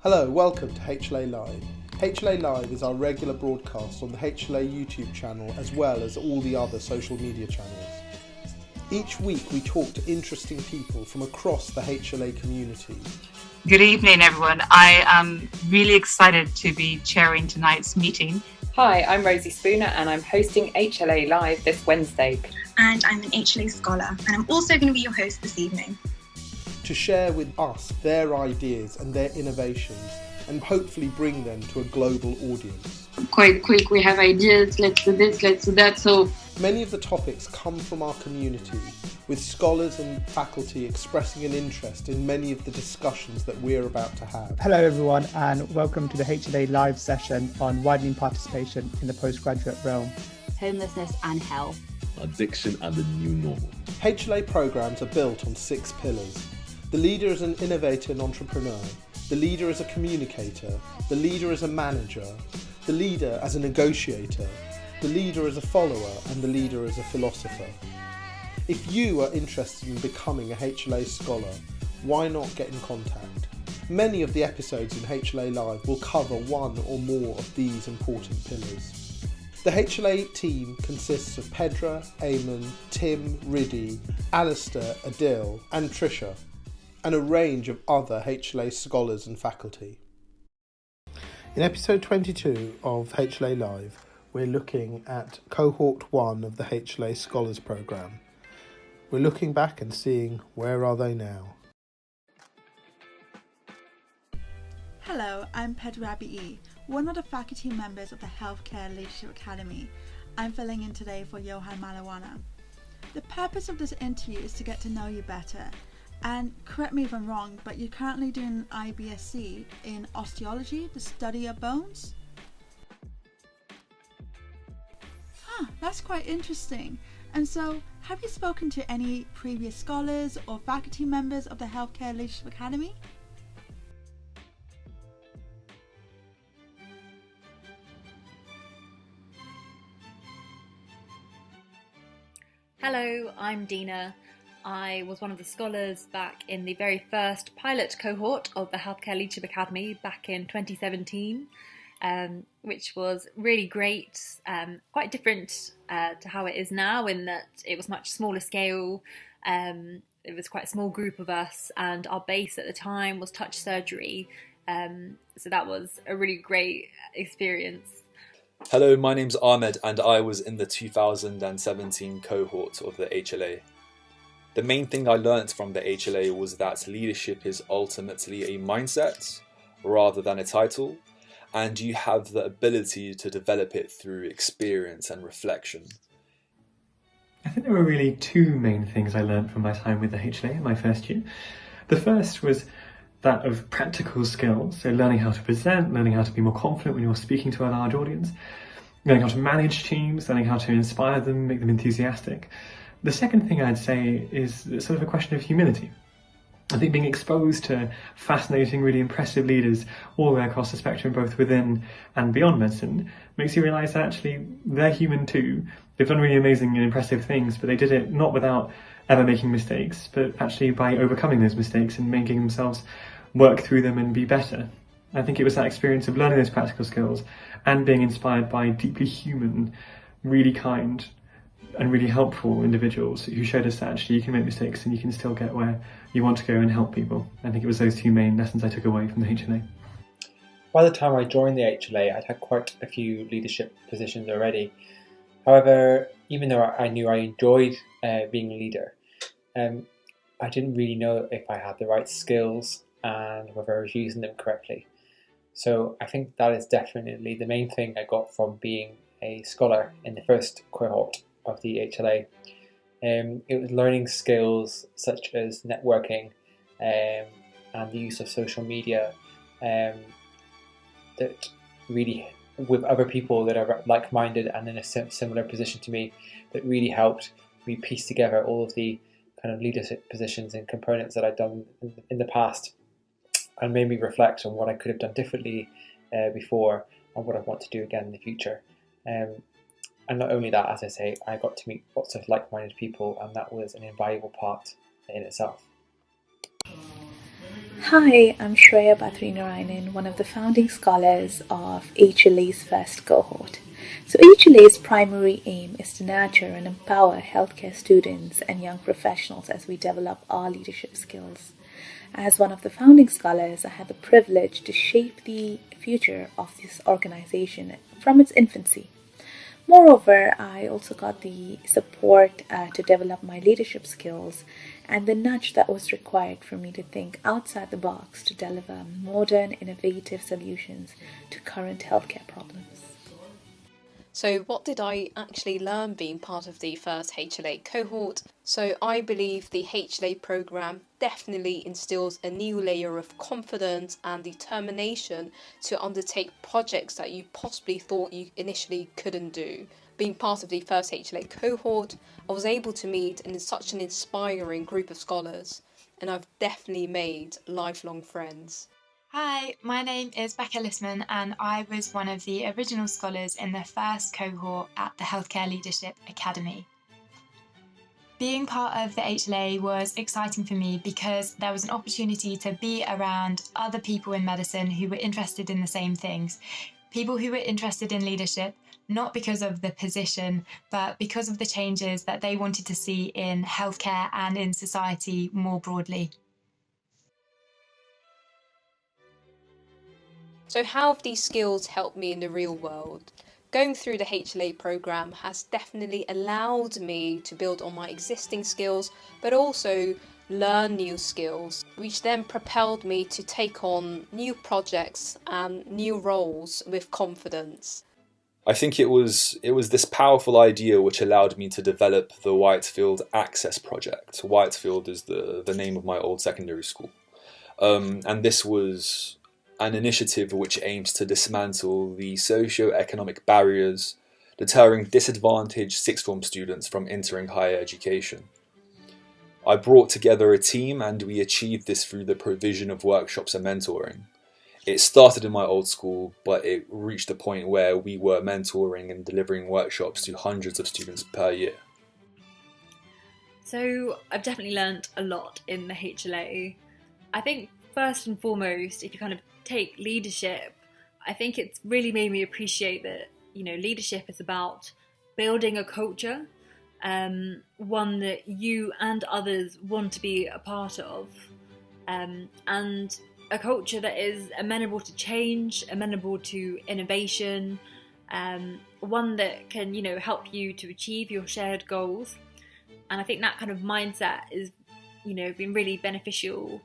Hello, welcome to HLA Live. HLA Live is our regular broadcast on the HLA YouTube channel as well as all the other social media channels. Each week we talk to interesting people from across the HLA community. Good evening, everyone. I am really excited to be chairing tonight's meeting. Hi, I'm Rosie Spooner and I'm hosting HLA Live this Wednesday. And I'm an HLA scholar and I'm also going to be your host this evening. To share with us their ideas and their innovations and hopefully bring them to a global audience. Quite quick, we have ideas, let's do this, let's do that. So many of the topics come from our community, with scholars and faculty expressing an interest in many of the discussions that we're about to have. Hello everyone and welcome to the HLA Live session on widening participation in the postgraduate realm. Homelessness and health. Addiction and the new normal. HLA programs are built on 6 pillars. The leader is an innovator and entrepreneur. The leader is a communicator. The leader is a manager. The leader as a negotiator. The leader as a follower. And the leader as a philosopher. If you are interested in becoming a HLA scholar, why not get in contact? Many of the episodes in HLA Live will cover one or more of these important pillars. The HLA team consists of Pedra, Eamon, Tim, Riddy, Alistair, Adil and Trisha, and a range of other HLA scholars and faculty. In episode 22 of HLA Live, we're looking at Cohort 1 of the HLA Scholars Programme. We're looking back and seeing where are they now. Hello, I'm Pedra Abiy, one of the faculty members of the Healthcare Leadership Academy. I'm filling in today for Johan Malawana. The purpose of this interview is to get to know you better. And correct me if I'm wrong, but you're currently doing an IBSc in osteology, the study of bones? That's quite interesting. And so, have you spoken to any previous scholars or faculty members of the Healthcare Leadership Academy? Hello, I'm Dina. I was one of the scholars back in the very first pilot cohort of the Healthcare Leadership Academy back in 2017, which was really great, quite different to how it is now in that it was much smaller scale. It was quite a small group of us and our base at the time was touch surgery, so that was a really great experience. Hello, my name's Ahmed and I was in the 2017 cohort of the HLA. The main thing I learnt from the HLA was that leadership is ultimately a mindset rather than a title, and you have the ability to develop it through experience and reflection. I think there were really two main things I learnt from my time with the HLA in my first year. The first was that of practical skills, so learning how to present, learning how to be more confident when you're speaking to a large audience, learning how to manage teams, learning how to inspire them, make them enthusiastic. The second thing I'd say is sort of a question of humility. I think being exposed to fascinating, really impressive leaders all the way across the spectrum, both within and beyond medicine, makes you realise that actually they're human too. They've done really amazing and impressive things, but they did it not without ever making mistakes, but actually by overcoming those mistakes and making themselves work through them and be better. I think it was that experience of learning those practical skills and being inspired by deeply human, really kind and really helpful individuals who showed us that actually you can make mistakes and you can still get where you want to go and help people. I think it was those two main lessons I took away from the HLA. By the time I joined the HLA, I'd had quite a few leadership positions already. However, even though I knew I enjoyed being a leader, I didn't really know if I had the right skills and whether I was using them correctly. So I think that is definitely the main thing I got from being a scholar in the first cohort of the HLA. It was learning skills such as networking and the use of social media that really, with other people that are like-minded and in a similar position to me, that really helped me piece together all of the kind of leadership positions and components that I'd done in the past, and made me reflect on what I could have done differently before and what I want to do again in the future. And not only that, as I say, I got to meet lots of like-minded people, and that was an invaluable part in itself. Hi, I'm Shreya Batrinarayanan, one of the founding scholars of HLA's first cohort. So HLA's primary aim is to nurture and empower healthcare students and young professionals as we develop our leadership skills. As one of the founding scholars, I had the privilege to shape the future of this organization from its infancy. Moreover, I also got the support to develop my leadership skills and the nudge that was required for me to think outside the box to deliver modern, innovative solutions to current healthcare problems. So what did I actually learn being part of the first HLA cohort? So I believe the HLA program definitely instills a new layer of confidence and determination to undertake projects that you possibly thought you initially couldn't do. Being part of the first HLA cohort, I was able to meet in such an inspiring group of scholars, and I've definitely made lifelong friends. Hi, my name is Becca Lissman and I was one of the original scholars in the first cohort at the Healthcare Leadership Academy. Being part of the HLA was exciting for me because there was an opportunity to be around other people in medicine who were interested in the same things. People who were interested in leadership, not because of the position, but because of the changes that they wanted to see in healthcare and in society more broadly. So how have these skills helped me in the real world? Going through the HLA program has definitely allowed me to build on my existing skills, but also learn new skills, which then propelled me to take on new projects and new roles with confidence. I think it was this powerful idea which allowed me to develop the Whitefield Access Project. Whitefield is the name of my old secondary school. And this was an initiative which aims to dismantle the socio-economic barriers deterring disadvantaged sixth form students from entering higher education. I brought together a team and we achieved this through the provision of workshops and mentoring. It started in my old school, but it reached a point where we were mentoring and delivering workshops to hundreds of students per year. So I've definitely learnt a lot in the HLA. I think first and foremost, if you kind of take leadership, I think it's really made me appreciate that, leadership is about building a culture, one that you and others want to be a part of, and a culture that is amenable to change, amenable to innovation, one that can, help you to achieve your shared goals. And I think that kind of mindset is, been really beneficial.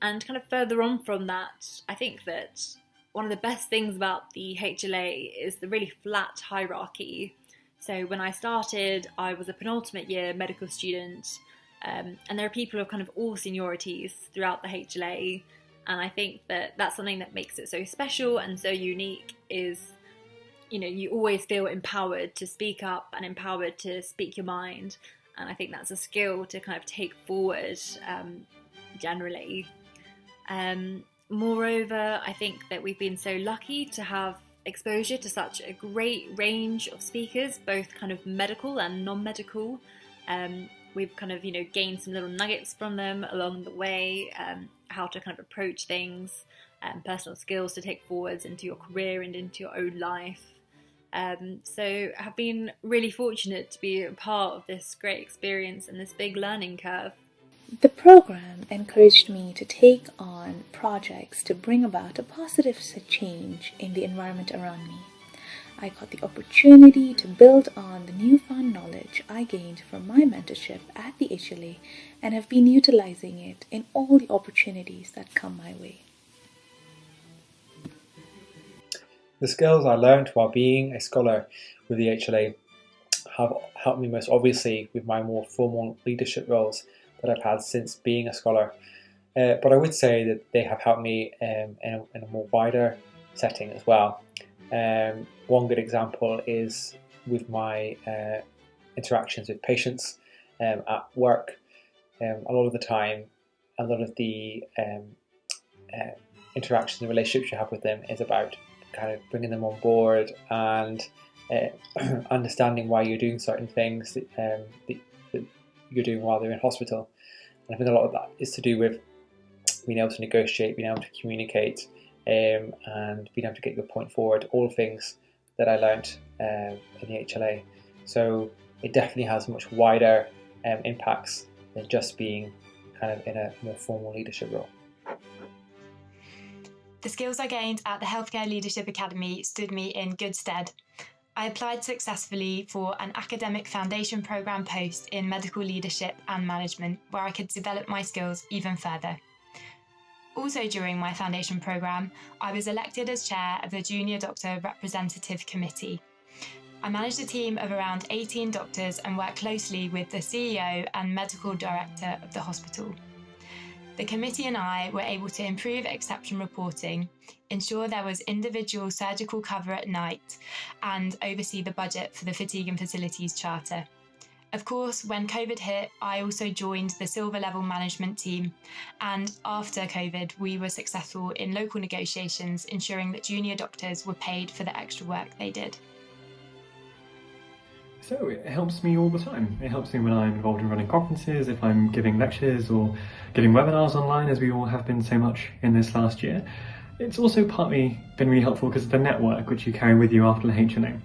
And kind of further on from that, I think that one of the best things about the HLA is the really flat hierarchy. So when I started, I was a penultimate year medical student, and there are people of kind of all seniorities throughout the HLA. And I think that that's something that makes it so special and so unique is, you always feel empowered to speak up and empowered to speak your mind. And I think that's a skill to kind of take forward generally. Moreover, I think that we've been so lucky to have exposure to such a great range of speakers, both kind of medical and non-medical. We've kind of, gained some little nuggets from them along the way, how to kind of approach things, personal skills to take forwards into your career and into your own life. So I've been really fortunate to be a part of this great experience and this big learning curve. The program encouraged me to take on projects to bring about a positive change in the environment around me. I got the opportunity to build on the newfound knowledge I gained from my mentorship at the HLA and have been utilizing it in all the opportunities that come my way. The skills I learned while being a scholar with the HLA have helped me most obviously with my more formal leadership roles that I've had since being a scholar. But I would say that they have helped me in a more wider setting as well. One good example is with my interactions with patients at work. A lot of the time, a lot of the interactions and relationships you have with them is about kind of bringing them on board and understanding why you're doing certain things that you're doing while they're in hospital. And I think a lot of that is to do with being able to negotiate, being able to communicate, and being able to get your point forward, all things that I learned in the HLA. So it definitely has much wider impacts than just being kind of in a more formal leadership role. The skills I gained at the Healthcare Leadership Academy stood me in good stead. I applied successfully for an academic foundation programme post in medical leadership and management, where I could develop my skills even further. Also during my foundation programme, I was elected as chair of the Junior Doctor Representative Committee. I managed a team of around 18 doctors and worked closely with the CEO and medical director of the hospital. The committee and I were able to improve exception reporting, ensure there was individual surgical cover at night, and oversee the budget for the Fatigue and Facilities Charter. Of course, when COVID hit, I also joined the silver level management team, and after COVID, we were successful in local negotiations, ensuring that junior doctors were paid for the extra work they did. So it helps me all the time. It helps me when I'm involved in running conferences, if I'm giving lectures or giving webinars online, as we all have been so much in this last year. It's also partly been really helpful because of the network which you carry with you after the HLA.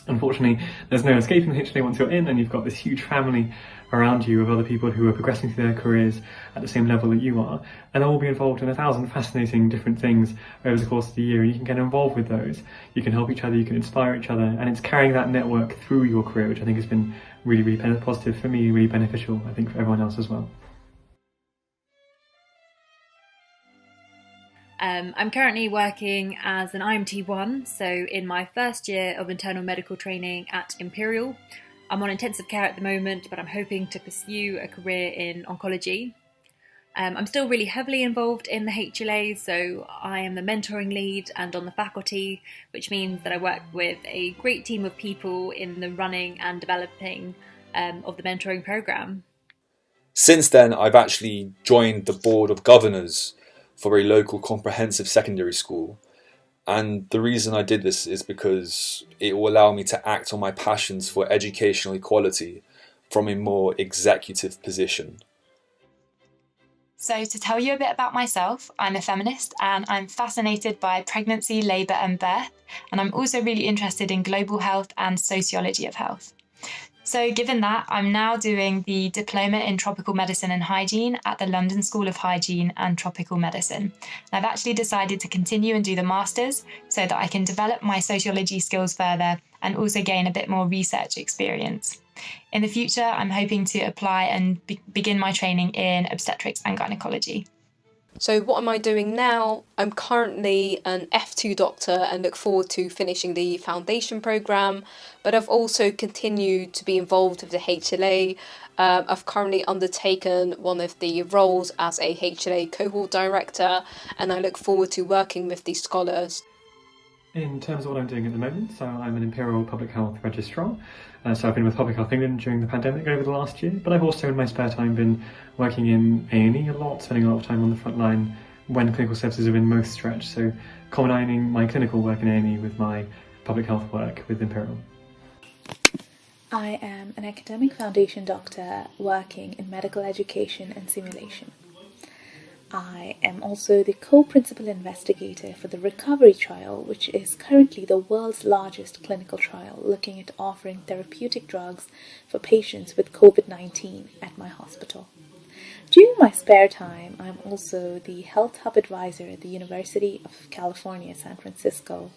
Unfortunately, there's no escaping the HLA once you're in, and you've got this huge family around you of other people who are progressing through their careers at the same level that you are, and they'll all be involved in 1,000 fascinating different things over the course of the year, and you can get involved with those. You can help each other, you can inspire each other, and it's carrying that network through your career, which I think has been really, really positive for me, really beneficial, I think, for everyone else as well. I'm currently working as an IMT1, so in my first year of internal medical training at Imperial. I'm on intensive care at the moment, but I'm hoping to pursue a career in oncology. I'm still really heavily involved in the HLA, so I am the mentoring lead and on the faculty, which means that I work with a great team of people in the running and developing of the mentoring programme. Since then, I've actually joined the board of governors for a local comprehensive secondary school. And the reason I did this is because it will allow me to act on my passions for educational equality from a more executive position. So to tell you a bit about myself, I'm a feminist and I'm fascinated by pregnancy, labour and birth, and I'm also really interested in global health and sociology of health. So given that, I'm now doing the Diploma in Tropical Medicine and Hygiene at the London School of Hygiene and Tropical Medicine. And I've actually decided to continue and do the Masters so that I can develop my sociology skills further and also gain a bit more research experience. In the future, I'm hoping to apply and begin my training in obstetrics and gynecology. So what am I doing now? I'm currently an F2 doctor and look forward to finishing the foundation programme, but I've also continued to be involved with the HLA. I've currently undertaken one of the roles as a HLA cohort director, and I look forward to working with these scholars. In terms of what I'm doing at the moment, so I'm an Imperial Public Health Registrar, so I've been with Public Health England during the pandemic over the last year, but I've also in my spare time been working in A&E a lot, spending a lot of time on the front line when clinical services have been most stretched, so combining my clinical work in A&E with my public health work with Imperial. I am an academic foundation doctor working in medical education and simulation. I am also the co-principal investigator for the recovery trial, which is currently the world's largest clinical trial looking at offering therapeutic drugs for patients with COVID-19 at my hospital. During my spare time, I'm also the Health Hub Advisor at the University of California, San Francisco,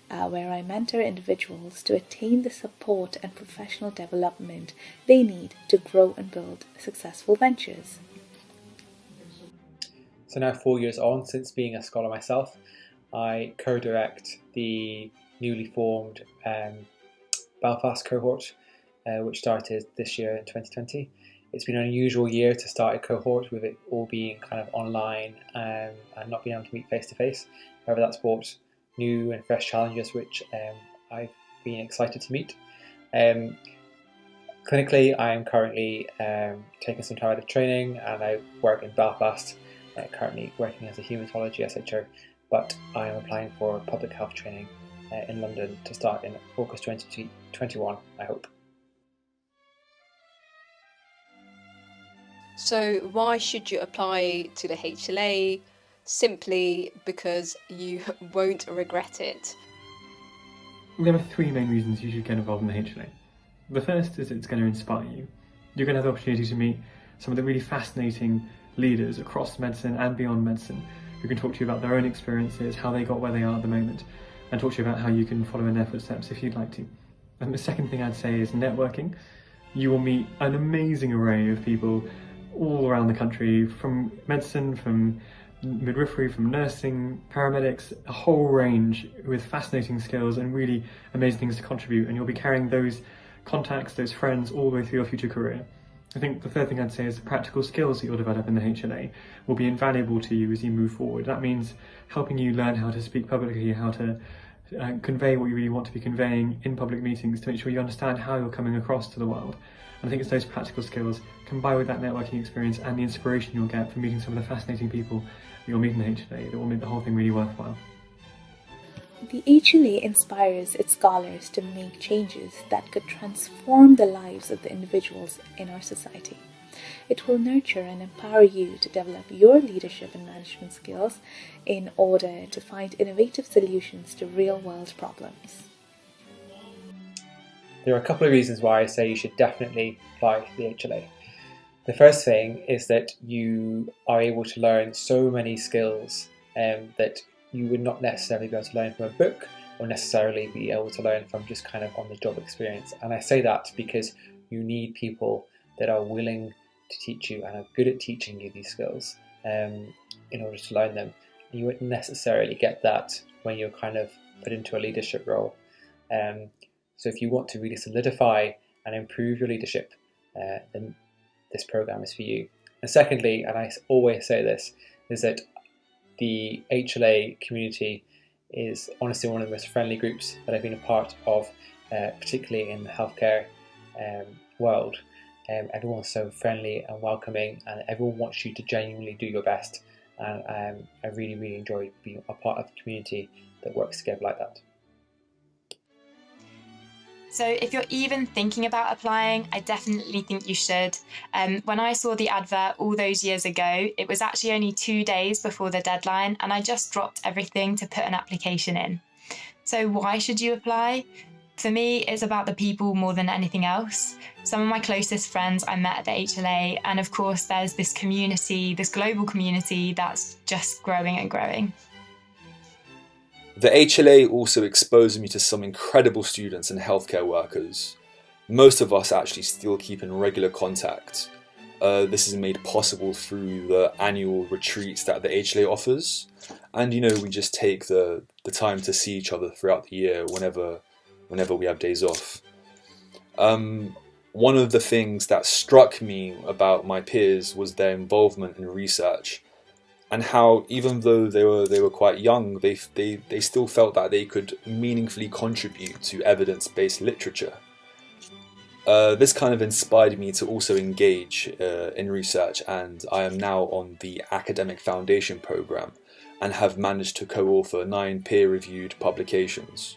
where I mentor individuals to attain the support and professional development they need to grow and build successful ventures. So now 4 years on since being a scholar myself, I co-direct the newly formed Belfast cohort, which started this year in 2020. It's been an unusual year to start a cohort with it all being kind of online and not being able to meet face to face. However, that's brought new and fresh challenges which I've been excited to meet. Clinically, I am currently taking some time out of training and I work in Belfast, currently working as a haematology SHO, but I am applying for public health training in London to start in August 2021, I hope. So why should you apply to the HLA? Simply because you won't regret it. There are three main reasons you should get involved in the HLA. The first is it's going to inspire you. You're going to have the opportunity to meet some of the really fascinating leaders across medicine and beyond medicine who can talk to you about their own experiences, how they got where they are at the moment, and talk to you about how you can follow in their footsteps if you'd like to. And the second thing I'd say is networking. You will meet an amazing array of people all around the country, from medicine, from midwifery, from nursing, paramedics, a whole range with fascinating skills and really amazing things to contribute, and you'll be carrying those contacts, those friends, all the way through your future career. I think the third thing I'd say is the practical skills that you'll develop in the HLA will be invaluable to you as you move forward. That means helping you learn how to speak publicly, how to convey what you really want to be conveying in public meetings, to make sure you understand how you're coming across to the world. And I think it's those practical skills combined with that networking experience and the inspiration you'll get from meeting some of the fascinating people that you'll meet in the HLA that will make the whole thing really worthwhile. The HLA inspires its scholars to make changes that could transform the lives of the individuals in our society. It will nurture and empower you to develop your leadership and management skills in order to find innovative solutions to real-world problems. There are a couple of reasons why I say you should definitely apply to the HLA. The first thing is that you are able to learn so many skills that you would not necessarily be able to learn from a book or necessarily be able to learn from just kind of on-the-job experience. And I say that because you need people that are willing to teach you and are good at teaching you these skills in order to learn them. You wouldn't necessarily get that when you're kind of put into a leadership role. So if you want to really solidify and improve your leadership, then this program is for you. And secondly, and I always say this, is that the HLA community is honestly one of the most friendly groups that I've been a part of, particularly in the healthcare world. Everyone's so friendly and welcoming, and everyone wants you to genuinely do your best. And I really, really enjoy being a part of the community that works together like that. So if you're even thinking about applying, I definitely think you should. When I saw the advert all those years ago, it was actually only 2 days before the deadline, and I just dropped everything to put an application in. So why should you apply? For me, it's about the people more than anything else. Some of my closest friends I met at the HLA, and of course there's this community, this global community that's just growing and growing. The HLA also exposed me to some incredible students and healthcare workers. Most of us actually still keep in regular contact. This is made possible through the annual retreats that the HLA offers. And we just take the time to see each other throughout the year whenever we have days off. One of the things that struck me about my peers was their involvement in research, and how even though they were quite young, they still felt that they could meaningfully contribute to evidence-based literature. This kind of inspired me to also engage in research, and I am now on the Academic Foundation program and have managed to co-author 9 peer-reviewed publications.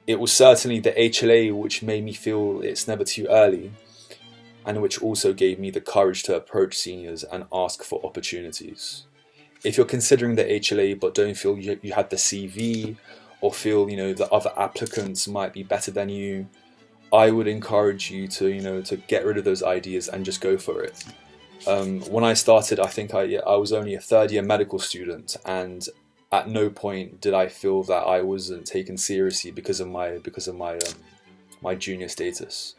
It was certainly the HLA which made me feel it's never too early, and which also gave me the courage to approach seniors and ask for opportunities. If you're considering the HLA but don't feel you had the CV, or feel the other applicants might be better than you, I would encourage you to get rid of those ideas and just go for it. When I started, I think I was only a third-year medical student, and at no point did I feel that I wasn't taken seriously because of my junior status.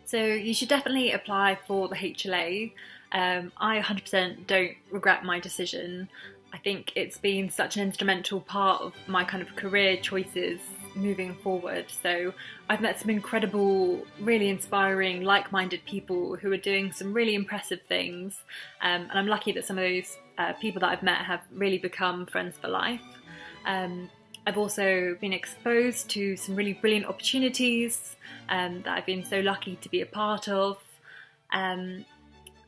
So you should definitely apply for the HLA. I 100% don't regret my decision. I think it's been such an instrumental part of my kind of career choices moving forward. So I've met some incredible, really inspiring, like-minded people who are doing some really impressive things. And I'm lucky that some of those people that I've met have really become friends for life. I've also been exposed to some really brilliant opportunities that I've been so lucky to be a part of.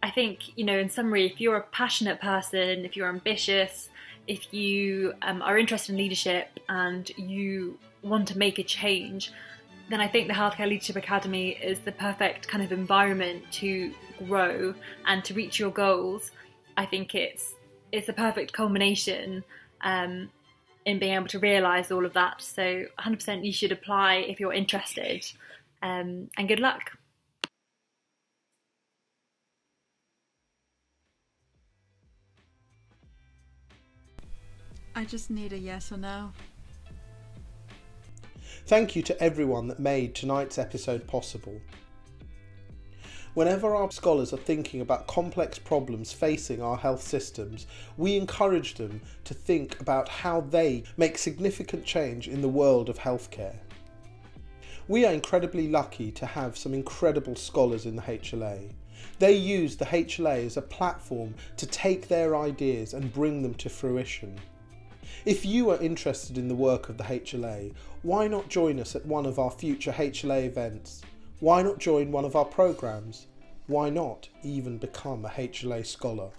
I think, in summary, if you're a passionate person, if you're ambitious, if you are interested in leadership and you want to make a change, then I think the Healthcare Leadership Academy is the perfect kind of environment to grow and to reach your goals, I think it's a perfect culmination in being able to realise all of that. So 100% you should apply if you're interested, and good luck. I just need a yes or no. Thank you to everyone that made tonight's episode possible. Whenever our scholars are thinking about complex problems facing our health systems, we encourage them to think about how they make significant change in the world of healthcare. We are incredibly lucky to have some incredible scholars in the HLA. They use the HLA as a platform to take their ideas and bring them to fruition. If you are interested in the work of the HLA, why not join us at one of our future HLA events? Why not join one of our programs? Why not even become a HLA scholar?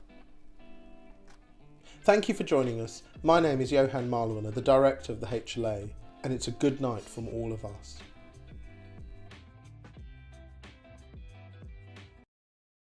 Thank you for joining us. My name is Johan Malawana, the director of the HLA, and it's a good night from all of us.